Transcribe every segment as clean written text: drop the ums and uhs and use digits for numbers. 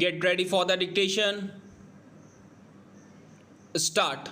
Get ready for the dictation. Start.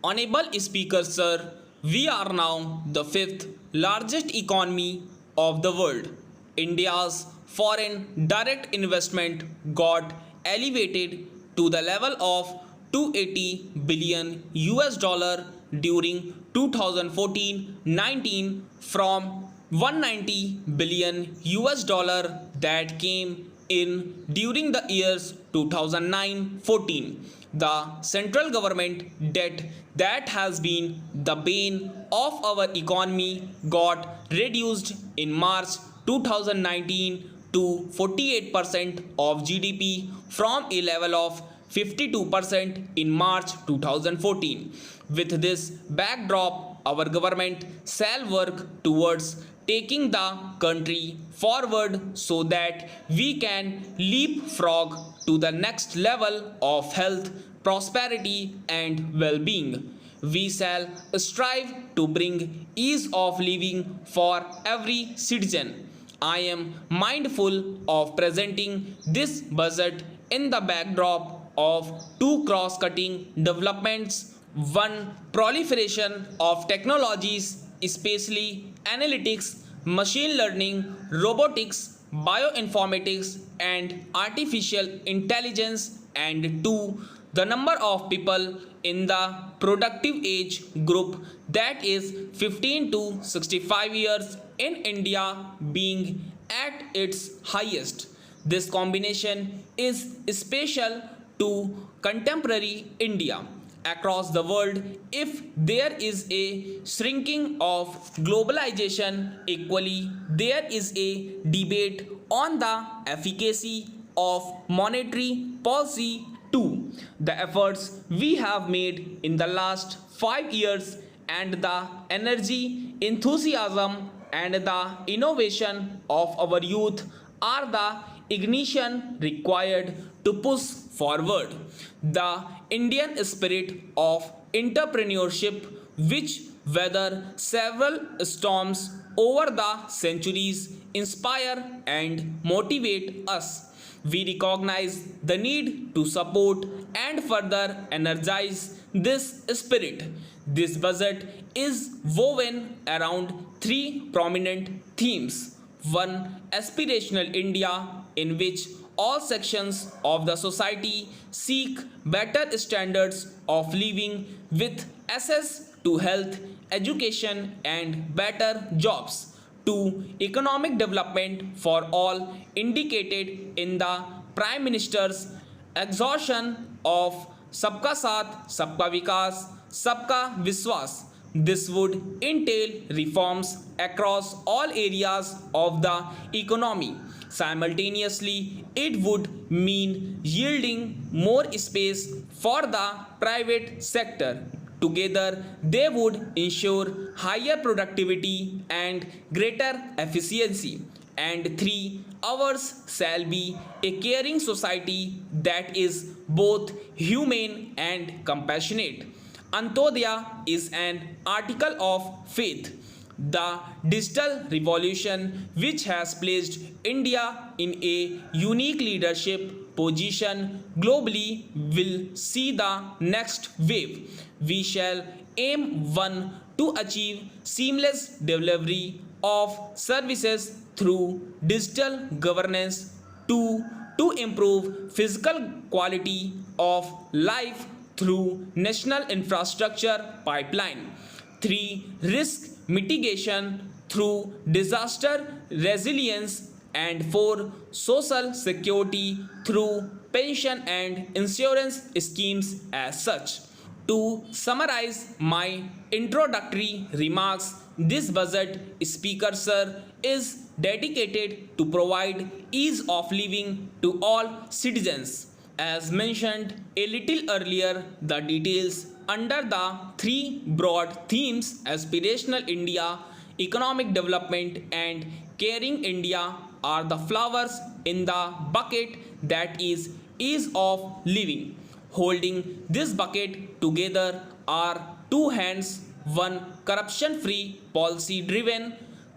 Honorable Speaker Sir, we are now the fifth largest economy of the world. India's foreign direct investment got elevated to the level of 280 billion US dollar during 2014-19 from 190 billion US dollar that came in during the years 2009-14. The central government debt that has been the bane of our economy got reduced in March 2019 to 48% of GDP from a level of 52% in March 2014. With this backdrop, our government shall work towards taking the country forward so that we can leapfrog to the next level of health, prosperity, and well being. We shall strive to bring ease of living for every citizen. I am mindful of presenting this budget in the backdrop of two cross cutting developments: one, proliferation of technologies, especially analytics, machine learning, robotics, bioinformatics, and artificial intelligence, and two, the number of people in the productive age group, that is 15 to 65 years, in India being at its highest. This combination is special to contemporary India. Across the world, if there is a shrinking of globalization, equally there is a debate on the efficacy of monetary policy too. The efforts we have made in the last 5 years and the energy, enthusiasm, and the innovation of our youth are the ignition required to push forward the Indian spirit of entrepreneurship, which weather several storms over the centuries, inspire and motivate us. We recognize the need to support and further energize this spirit. This budget is woven around three prominent themes. One, aspirational India, in which all sections of the society seek better standards of living with access to health, education, and better jobs. 2. Economic development for all, indicated in the Prime Minister's exhaustion of Sabka Saath, Sabka Vikas, Sabka Viswas. This would entail reforms across all areas of the economy. Simultaneously, it would mean yielding more space for the private sector. Together, they would ensure higher productivity and greater efficiency. And 3. Ours shall be a caring society that is both humane and compassionate. Antodaya is an article of faith. The digital revolution, which has placed India in a unique leadership position globally, will see the next wave. We shall aim, one, to achieve seamless delivery of services through digital governance, two, to improve physical quality of life through national infrastructure pipeline, 3. Risk mitigation through disaster resilience, and 4. Social security through pension and insurance schemes as such. To summarize my introductory remarks, this budget, Speaker Sir, is dedicated to provide ease of living to all citizens. As mentioned a little earlier, the details under the three broad themes, aspirational India, economic development, and caring India, are the flowers in the bucket that is ease of living. Holding this bucket together are two hands: one, corruption free, policy driven,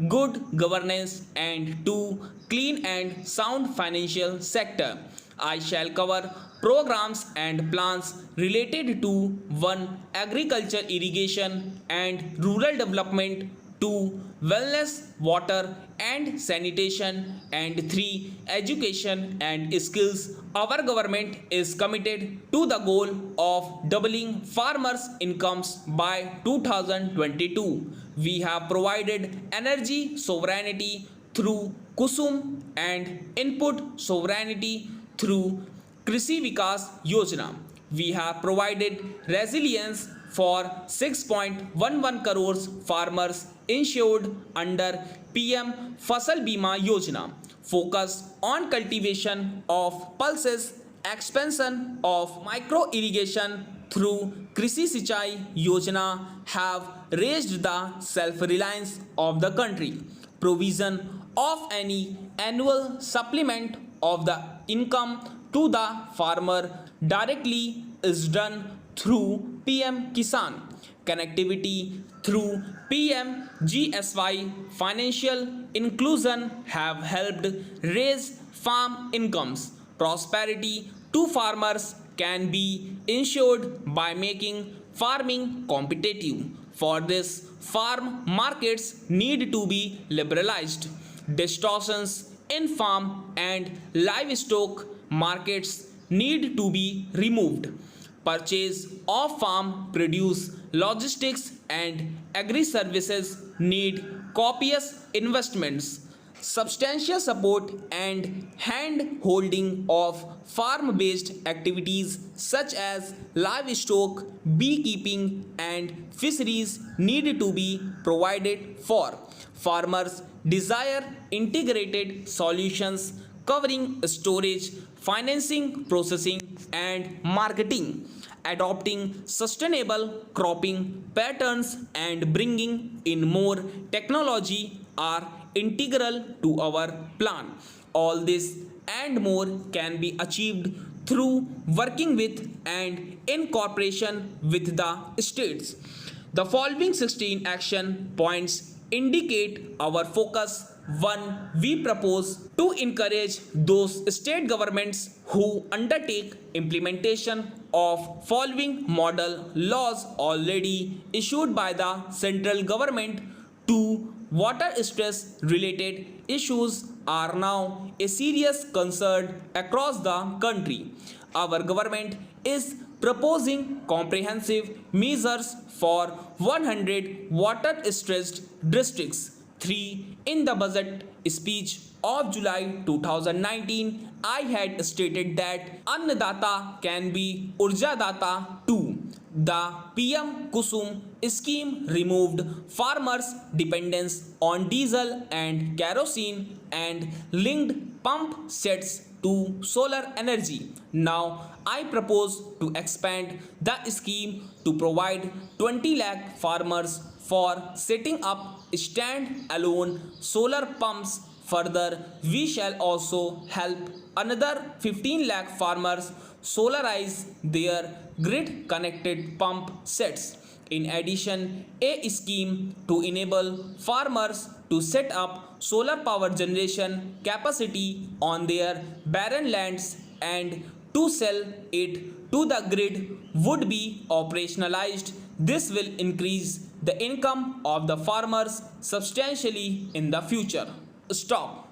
good governance, and two, clean and sound financial sector. I shall cover programs and plans related to 1. Agriculture, irrigation and rural development, 2. Wellness, water and sanitation, and 3. Education and skills. Our government is committed to the goal of doubling farmers' incomes by 2022. We have provided energy sovereignty through Kusum and input sovereignty through Krishi Vikas Yojana. We have provided resilience for 6.11 crores farmers insured under PM Fasal Bima Yojana. Focus on cultivation of pulses, expansion of micro irrigation through Krishi Sinchai Yojana have raised the self-reliance of the country. Provision of any annual supplement of the income to the farmer directly is done through PM Kisan. Connectivity through PM GSY financial inclusion have helped raise farm incomes. Prosperity to farmers can be ensured by making farming competitive. For this, farm markets need to be liberalized. Distortions in farm and livestock markets need to be removed. Purchase of farm produce, logistics and agri-services need copious investments. Substantial support and hand-holding of farm-based activities such as livestock, beekeeping and fisheries need to be provided for. Farmers desire integrated solutions covering storage, financing, processing and marketing. Adopting sustainable cropping patterns and bringing in more technology are integral to our plan. All this and more can be achieved through working with and in cooperation with the states. The following 16 action points indicate our focus. 1. We propose to encourage those state governments who undertake implementation of following model laws already issued by the central government. 2. Water stress related issues are now a serious concern across the country. Our government is proposing comprehensive measures for 100 water stressed districts. 3. In the budget speech of July 2019, I had stated that Annadata can be Urjadata too. The PM Kusum scheme removed farmers' dependence on diesel and kerosene and linked pump sets to solar energy. Now, I propose to expand the scheme to provide 20 lakh farmers for setting up stand-alone solar pumps. Further, we shall also help another 15 lakh farmers solarize their grid-connected pump sets. In addition, a scheme to enable farmers to set up solar power generation capacity on their barren lands and to sell it to the grid would be operationalized. This will increase the income of the farmers substantially in the future. Stop.